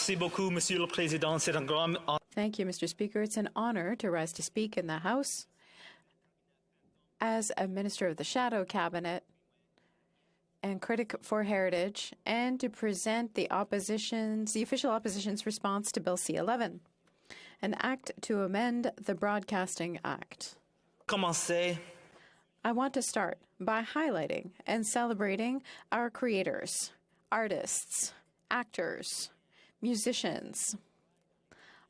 Merci beaucoup, Monsieur le Président. C'est un grand... Thank you, Mr. Speaker. It's an honor to rise to speak in the House as a Minister of the Shadow Cabinet and critic for heritage, and to present the official opposition's response to Bill C-11, an act to amend the Broadcasting Act. Commencer. I want to start by highlighting and celebrating our creators, artists, actors, musicians,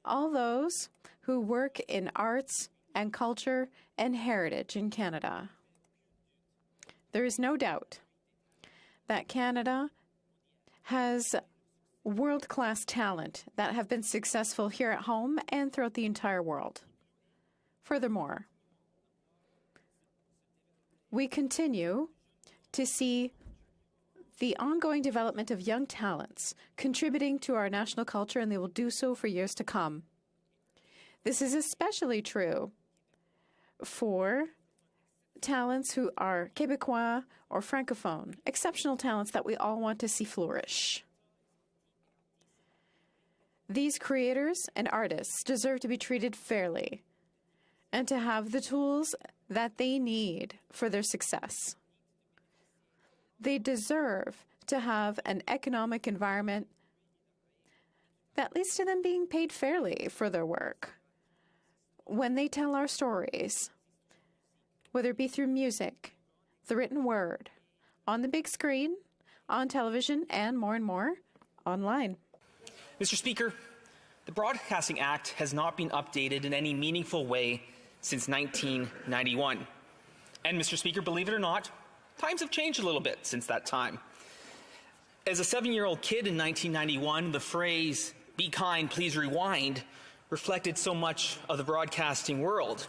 all those who work in arts and culture and heritage in Canada. There is no doubt that Canada has world-class talent that have been successful here at home and throughout the entire world. Furthermore, we continue to see the ongoing development of young talents contributing to our national culture, and they will do so for years to come. This is especially true for talents who are Québécois or Francophone, exceptional talents that we all want to see flourish. These creators and artists deserve to be treated fairly and to have the tools that they need for their success. They deserve to have an economic environment that leads to them being paid fairly for their work when they tell our stories, whether it be through music, the written word, on the big screen, on television, and more online. Mr. Speaker, the Broadcasting Act has not been updated in any meaningful way since 1991. And, Mr. Speaker, believe it or not, times have changed a little bit since that time. As a 7-year-old kid in 1991, the phrase, "Be kind, please rewind," reflected so much of the broadcasting world.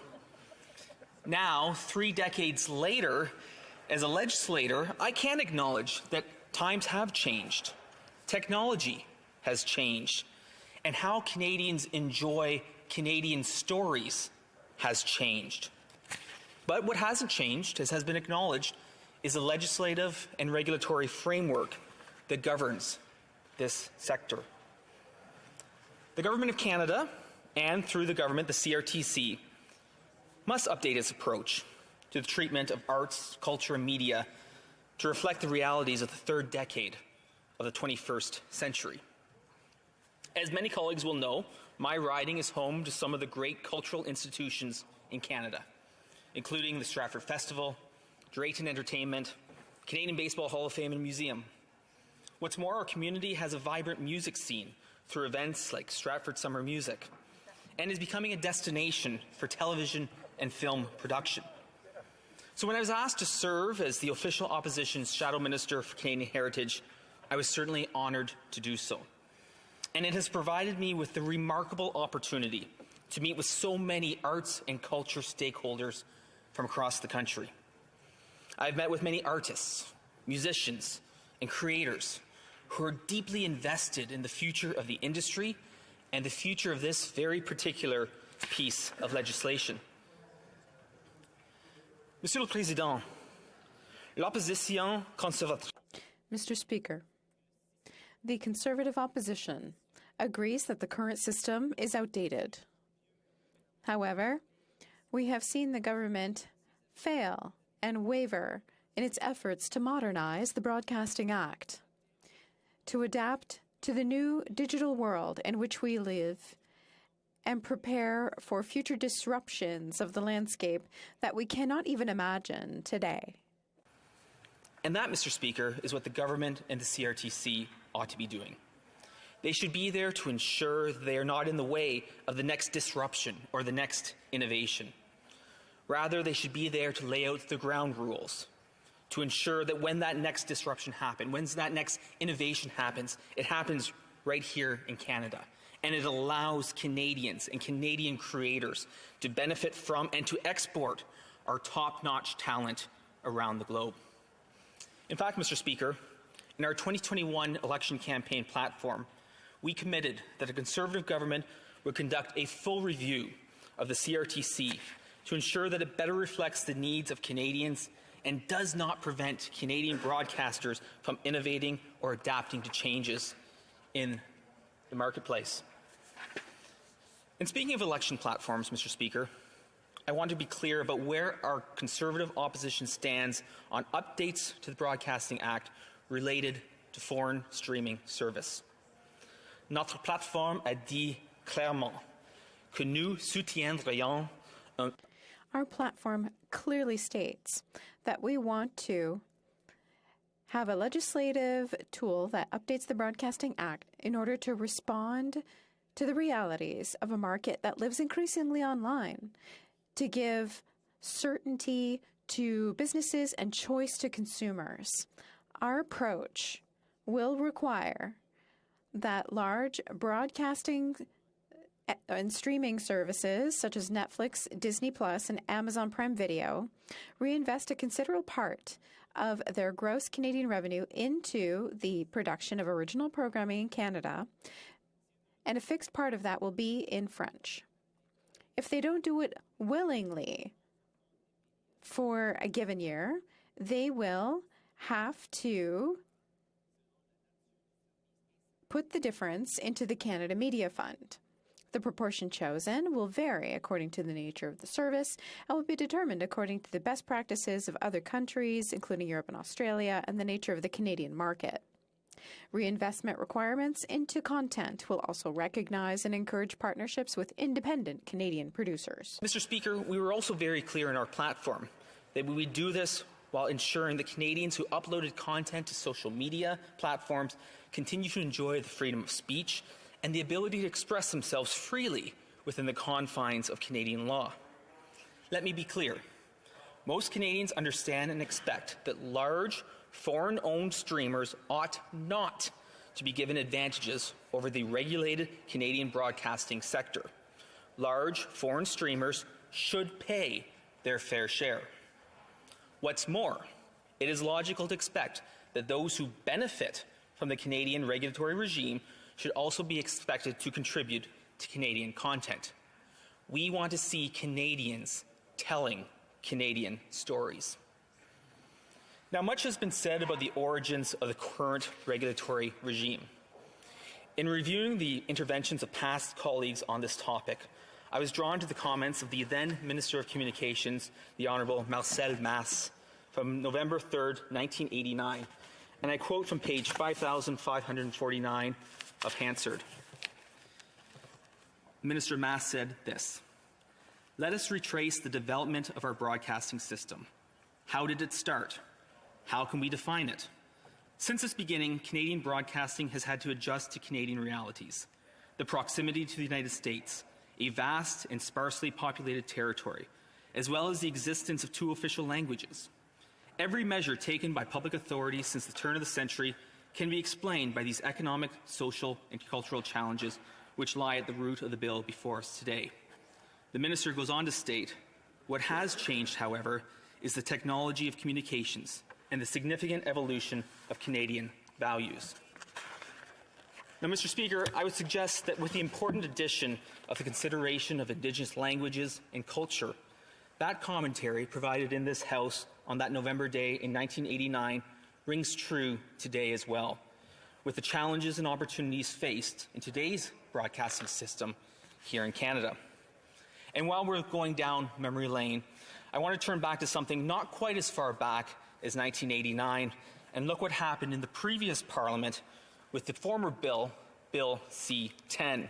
Now, 3 decades later, as a legislator, I can acknowledge that times have changed. Technology has changed. And how Canadians enjoy Canadian stories has changed. But what hasn't changed, as has been acknowledged, is the legislative and regulatory framework that governs this sector. The Government of Canada, and through the government, the CRTC, must update its approach to the treatment of arts, culture, and media to reflect the realities of the third decade of the 21st century. As many colleagues will know, my riding is home to some of the great cultural institutions in Canada, including the Stratford Festival, Drayton Entertainment, Canadian Baseball Hall of Fame and Museum. What's more, our community has a vibrant music scene through events like Stratford Summer Music, and is becoming a destination for television and film production. So when I was asked to serve as the official opposition's Shadow Minister for Canadian Heritage, I was certainly honored to do so. And it has provided me with the remarkable opportunity to meet with so many arts and culture stakeholders from across the country. I've met with many artists, musicians, and creators who are deeply invested in the future of the industry and the future of this very particular piece of legislation. Monsieur le Président, l'opposition conservatrice. Mr. Speaker, the Conservative opposition agrees that the current system is outdated. However, we have seen the government fail and waver in its efforts to modernize the Broadcasting Act, to adapt to the new digital world in which we live, and prepare for future disruptions of the landscape that we cannot even imagine today. And that, Mr. Speaker, is what the government and the CRTC ought to be doing. They should be there to ensure they are not in the way of the next disruption or the next innovation. Rather, they should be there to lay out the ground rules, to ensure that when that next disruption happens, when that next innovation happens, it happens right here in Canada. And it allows Canadians and Canadian creators to benefit from and to export our top-notch talent around the globe. In fact, Mr. Speaker, in our 2021 election campaign platform, we committed that a Conservative government would conduct a full review of the CRTC to ensure that it better reflects the needs of Canadians and does not prevent Canadian broadcasters from innovating or adapting to changes in the marketplace. And speaking of election platforms, Mr. Speaker, I want to be clear about where our Conservative opposition stands on updates to the Broadcasting Act related to foreign streaming service. Notre plateforme a dit clairement que nous soutiendrions un... Our platform clearly states that we want to have a legislative tool that updates the Broadcasting Act in order to respond to the realities of a market that lives increasingly online, to give certainty to businesses and choice to consumers. Our approach will require that large broadcasting and streaming services such as Netflix, Disney Plus, and Amazon Prime Video reinvest a considerable part of their gross Canadian revenue into the production of original programming in Canada, and a fixed part of that will be in French. If they don't do it willingly for a given year, they will have to put the difference into the Canada Media Fund. The proportion chosen will vary according to the nature of the service and will be determined according to the best practices of other countries, including Europe and Australia, and the nature of the Canadian market. Reinvestment requirements into content will also recognize and encourage partnerships with independent Canadian producers. Mr. Speaker, we were also very clear in our platform that we would do this while ensuring that Canadians who uploaded content to social media platforms continue to enjoy the freedom of speech and the ability to express themselves freely within the confines of Canadian law. Let me be clear. Most Canadians understand and expect that large, foreign-owned streamers ought not to be given advantages over the regulated Canadian broadcasting sector. Large, foreign streamers should pay their fair share. What's more, it is logical to expect that those who benefit from the Canadian regulatory regime should also be expected to contribute to Canadian content. We want to see Canadians telling Canadian stories. Now, much has been said about the origins of the current regulatory regime. In reviewing the interventions of past colleagues on this topic, I was drawn to the comments of the then Minister of Communications, the Honourable Marcel Masse, from November 3rd, 1989, and I quote from page 5549 of Hansard. Minister Masse said this: "Let us retrace the development of our broadcasting system. How did it start? How can we define it? Since its beginning, Canadian broadcasting has had to adjust to Canadian realities. The proximity to the United States, a vast and sparsely populated territory, as well as the existence of two official languages. Every measure taken by public authorities since the turn of the century can be explained by these economic, social, and cultural challenges which lie at the root of the bill before us today." The Minister goes on to state, "What has changed, however, is the technology of communications and the significant evolution of Canadian values." Now, Mr. Speaker, I would suggest that with the important addition of the consideration of Indigenous languages and culture, that commentary provided in this House on that November day in 1989 rings true today as well, with the challenges and opportunities faced in today's broadcasting system here in Canada. And while we're going down memory lane, I want to turn back to something not quite as far back as 1989 and look what happened in the previous Parliament with the former bill, Bill C-10.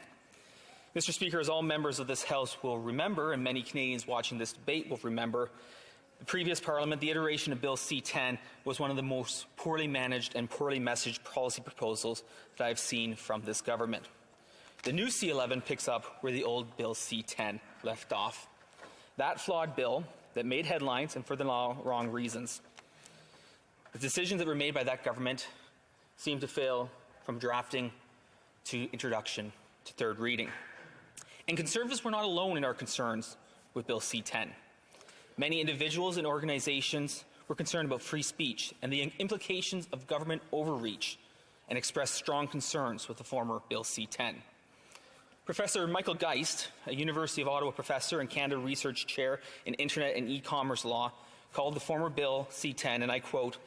Mr. Speaker, as all members of this House will remember, and many Canadians watching this debate will remember, the previous Parliament, the iteration of Bill C-10, was one of the most poorly managed and poorly messaged policy proposals that I've seen from this government. The new C-11 picks up where the old Bill C-10 left off. That flawed bill that made headlines and for the wrong reasons. The decisions that were made by that government seemed to fail from drafting to introduction to third reading. And Conservatives were not alone in our concerns with Bill C-10. Many individuals and organizations were concerned about free speech and the implications of government overreach and expressed strong concerns with the former Bill C-10. Professor Michael Geist, a University of Ottawa professor and Canada Research Chair in Internet and E-commerce Law, called the former Bill C-10, and I quote,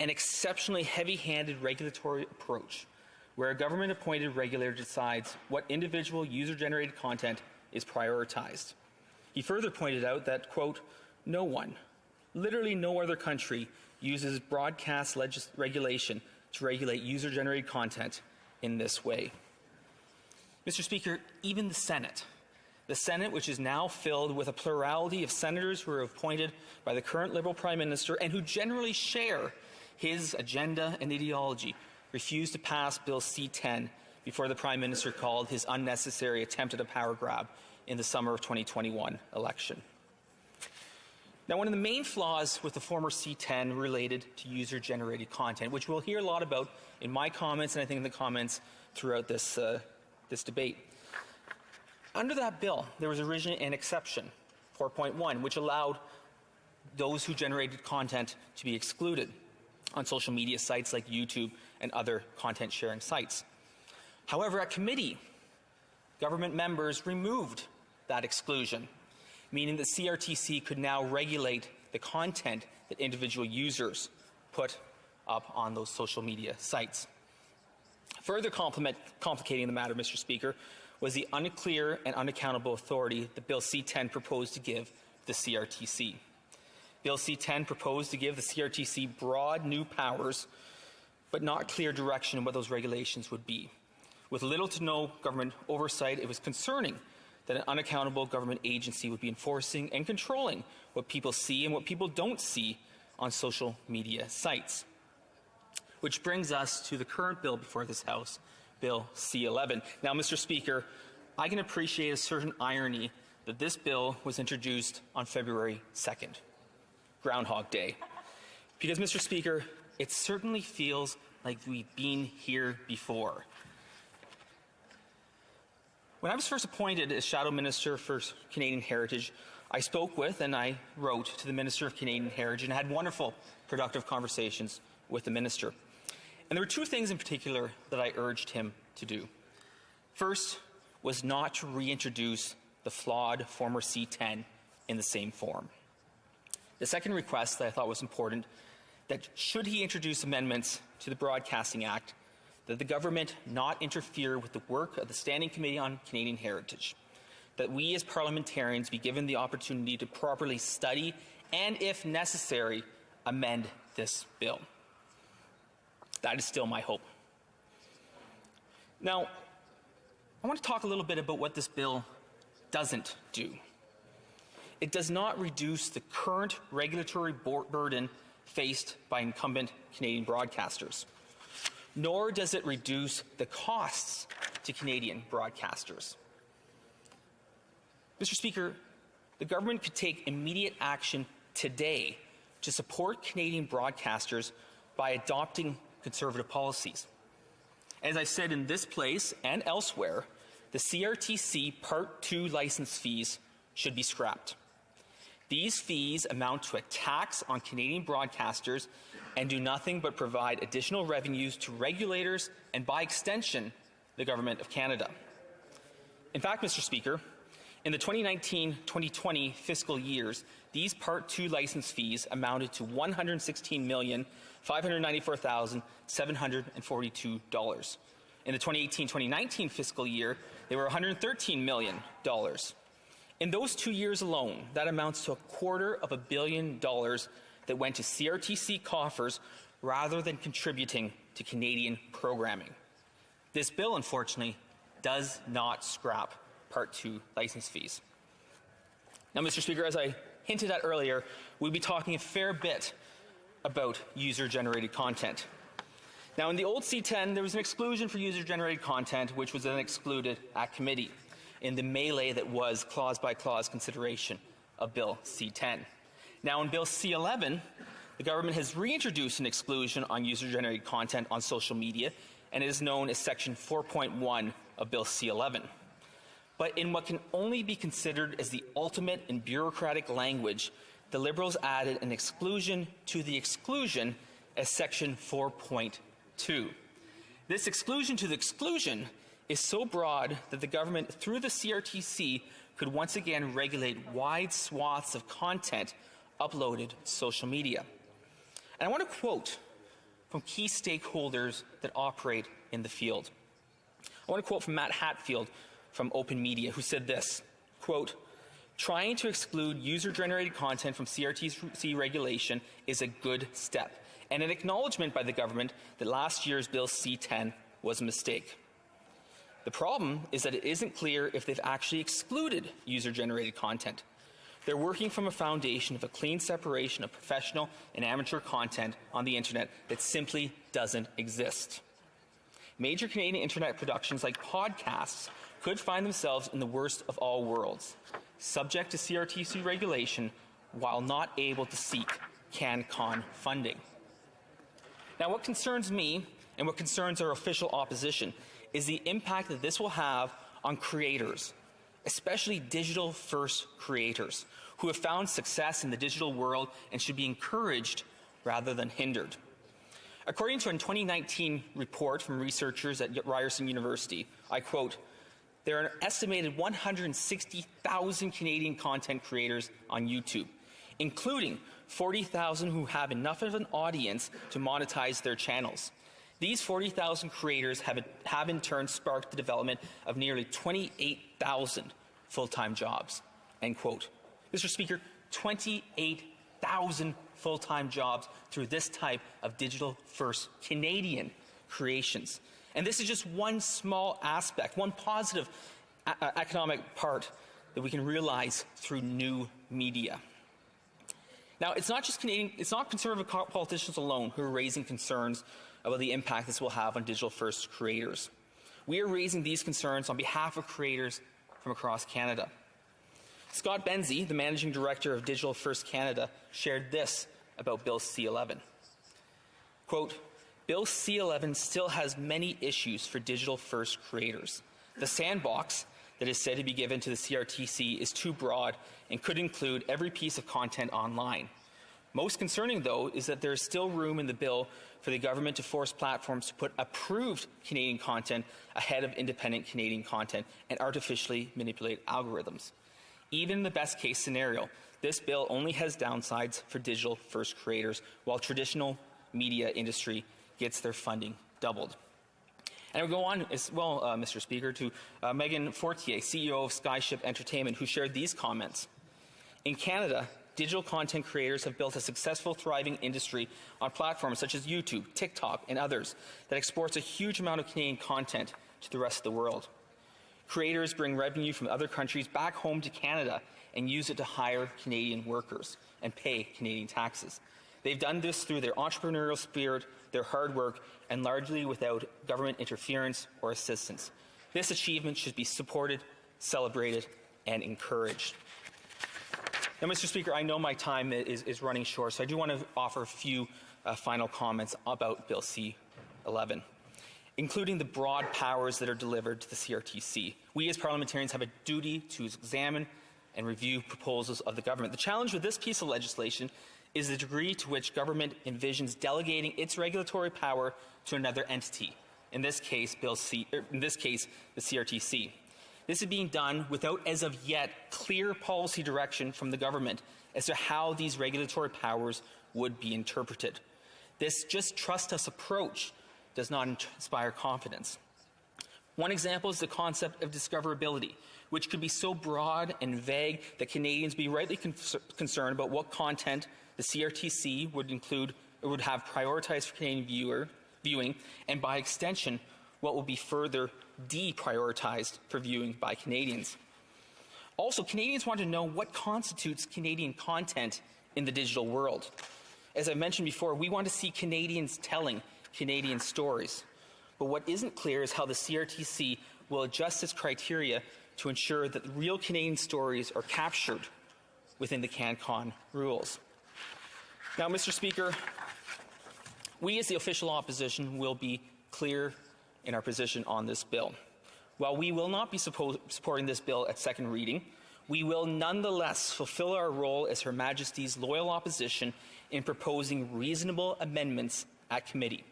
"an exceptionally heavy-handed regulatory approach where a government-appointed regulator decides what individual user-generated content is prioritized. He further pointed out that, quote, no one, literally no other country, uses broadcast regulation to regulate user-generated content in this way. Mr. Speaker, even the Senate, which is now filled with a plurality of senators who are appointed by the current Liberal Prime Minister and who generally share his agenda and ideology, refused to pass Bill C-10 before the Prime Minister called his unnecessary attempt at a power grab in the summer of 2021 election. Now, one of the main flaws with the former C-10 related to user-generated content, which we'll hear a lot about in my comments and I think in the comments throughout this debate. Under that bill, there was originally an exception, 4.1, which allowed those who generated content to be excluded on social media sites like YouTube and other content sharing sites. However, at committee, government members removed that exclusion, meaning that CRTC could now regulate the content that individual users put up on those social media sites. Further complicating the matter, Mr. Speaker, was the unclear and unaccountable authority that Bill C-10 proposed to give the CRTC. Bill C-10 proposed to give the CRTC broad new powers, but not clear direction on what those regulations would be. With little to no government oversight, it was concerning that an unaccountable government agency would be enforcing and controlling what people see and what people don't see on social media sites. Which brings us to the current bill before this House, Bill C-11. Now, Mr. Speaker, I can appreciate a certain irony that this bill was introduced on February 2nd, Groundhog Day. Because, Mr. Speaker, it certainly feels like we've been here before. When I was first appointed as Shadow Minister for Canadian Heritage, I spoke with and I wrote to the Minister of Canadian Heritage and had wonderful, productive conversations with the Minister. And there were two things in particular that I urged him to do. First was not to reintroduce the flawed former C-10 in the same form. The second request that I thought was important, that should he introduce amendments to the Broadcasting Act, that the government not interfere with the work of the Standing Committee on Canadian Heritage, that we as parliamentarians be given the opportunity to properly study and, if necessary, amend this bill. That is still my hope. Now, I want to talk a little bit about what this bill doesn't do. It does not reduce the current regulatory burden faced by incumbent Canadian broadcasters, nor does it reduce the costs to Canadian broadcasters. Mr. Speaker, the government could take immediate action today to support Canadian broadcasters by adopting conservative policies. As I said in this place and elsewhere, the CRTC Part 2 license fees should be scrapped. These fees amount to a tax on Canadian broadcasters and do nothing but provide additional revenues to regulators and, by extension, the Government of Canada. In fact, Mr. Speaker, in the 2019-2020 fiscal years, these Part 2 license fees amounted to $116,594,742. In the 2018-2019 fiscal year, they were $113 million. In those 2 years alone, that amounts to $250 million that went to CRTC coffers rather than contributing to Canadian programming. This bill, unfortunately, does not scrap Part 2 license fees. Now, Mr. Speaker, as I hinted at earlier, we'll be talking a fair bit about user-generated content. Now, in the old C-10, there was an exclusion for user-generated content, which was then excluded at committee in the melee that was clause-by-clause consideration of Bill C-10. Now, in Bill C-11, the government has reintroduced an exclusion on user-generated content on social media, and it is known as Section 4.1 of Bill C-11. But in what can only be considered as the ultimate in bureaucratic language, the Liberals added an exclusion to the exclusion as Section 4.2. This exclusion to the exclusion is so broad that the government, through the CRTC, could once again regulate wide swaths of content uploaded to social media. And I want to quote from key stakeholders that operate in the field. I want to quote from Matt Hatfield from Open Media, who said this, quote, "Trying to exclude user-generated content from CRTC regulation is a good step, and an acknowledgement by the government that last year's Bill C-10 was a mistake. The problem is that it isn't clear if they've actually excluded user-generated content. They're working from a foundation of a clean separation of professional and amateur content on the internet that simply doesn't exist. Major Canadian internet productions like podcasts could find themselves in the worst of all worlds, subject to CRTC regulation while not able to seek CanCon funding." Now, what concerns me and what concerns our official opposition is the impact that this will have on creators, especially digital-first creators, who have found success in the digital world and should be encouraged rather than hindered. According to a 2019 report from researchers at Ryerson University, I quote, "There are an estimated 160,000 Canadian content creators on YouTube, including 40,000 who have enough of an audience to monetize their channels. These 40,000 creators have in turn sparked the development of nearly 28,000 full-time jobs." End quote. Mr. Speaker, 28,000 full-time jobs through this type of digital-first Canadian creations. And this is just one small aspect, one positive economic part that we can realize through new media. Now, it's not conservative politicians alone who are raising concerns about the impact this will have on digital-first creators. We are raising these concerns on behalf of creators from across Canada. Scott Benzie, the Managing Director of Digital First Canada, shared this about Bill C-11. Quote, "Bill C-11 still has many issues for digital-first creators. The sandbox that is said to be given to the CRTC is too broad and could include every piece of content online. Most concerning, though, is that there is still room in the bill for the government to force platforms to put approved Canadian content ahead of independent Canadian content and artificially manipulate algorithms. Even in the best-case scenario, this bill only has downsides for digital-first creators, while traditional media industry gets their funding doubled." And I would go on as well, Mr. Speaker, to Megan Fortier, CEO of Skyship Entertainment, who shared these comments. "In Canada, digital content creators have built a successful, thriving industry on platforms such as YouTube, TikTok, and others that exports a huge amount of Canadian content to the rest of the world. Creators bring revenue from other countries back home to Canada and use it to hire Canadian workers and pay Canadian taxes. They've done this through their entrepreneurial spirit, their hard work, and largely without government interference or assistance. This achievement should be supported, celebrated, and encouraged." Now, Mr. Speaker, I know my time is running short, so I do want to offer a few final comments about Bill C-11, including the broad powers that are delivered to the CRTC. We as parliamentarians have a duty to examine and review proposals of the government. The challenge with this piece of legislation is the degree to which government envisions delegating its regulatory power to another entity, in this case, the CRTC. This is being done without, as of yet, clear policy direction from the government as to how these regulatory powers would be interpreted. This just trust us approach does not inspire confidence. One example is the concept of discoverability, which could be so broad and vague that Canadians be rightly concerned about what content the CRTC would include or would have prioritized for Canadian viewing, and by extension, what will be further deprioritized for viewing by Canadians. Also, Canadians want to know what constitutes Canadian content in the digital world. As I mentioned before, we want to see Canadians telling Canadian stories. But what isn't clear is how the CRTC will adjust its criteria to ensure that real Canadian stories are captured within the CanCon rules. Now, Mr. Speaker, we as the official opposition will be clear in our position on this bill. While we will not be supporting this bill at second reading, we will nonetheless fulfill our role as Her Majesty's loyal opposition in proposing reasonable amendments at committee.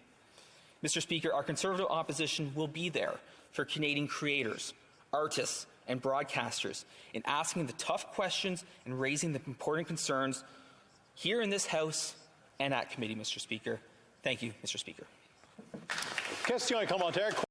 Mr. Speaker, our Conservative opposition will be there for Canadian creators, artists, and broadcasters in asking the tough questions and raising the important concerns here in this House and at committee, Mr. Speaker. Thank you, Mr. Speaker. Question commentaire.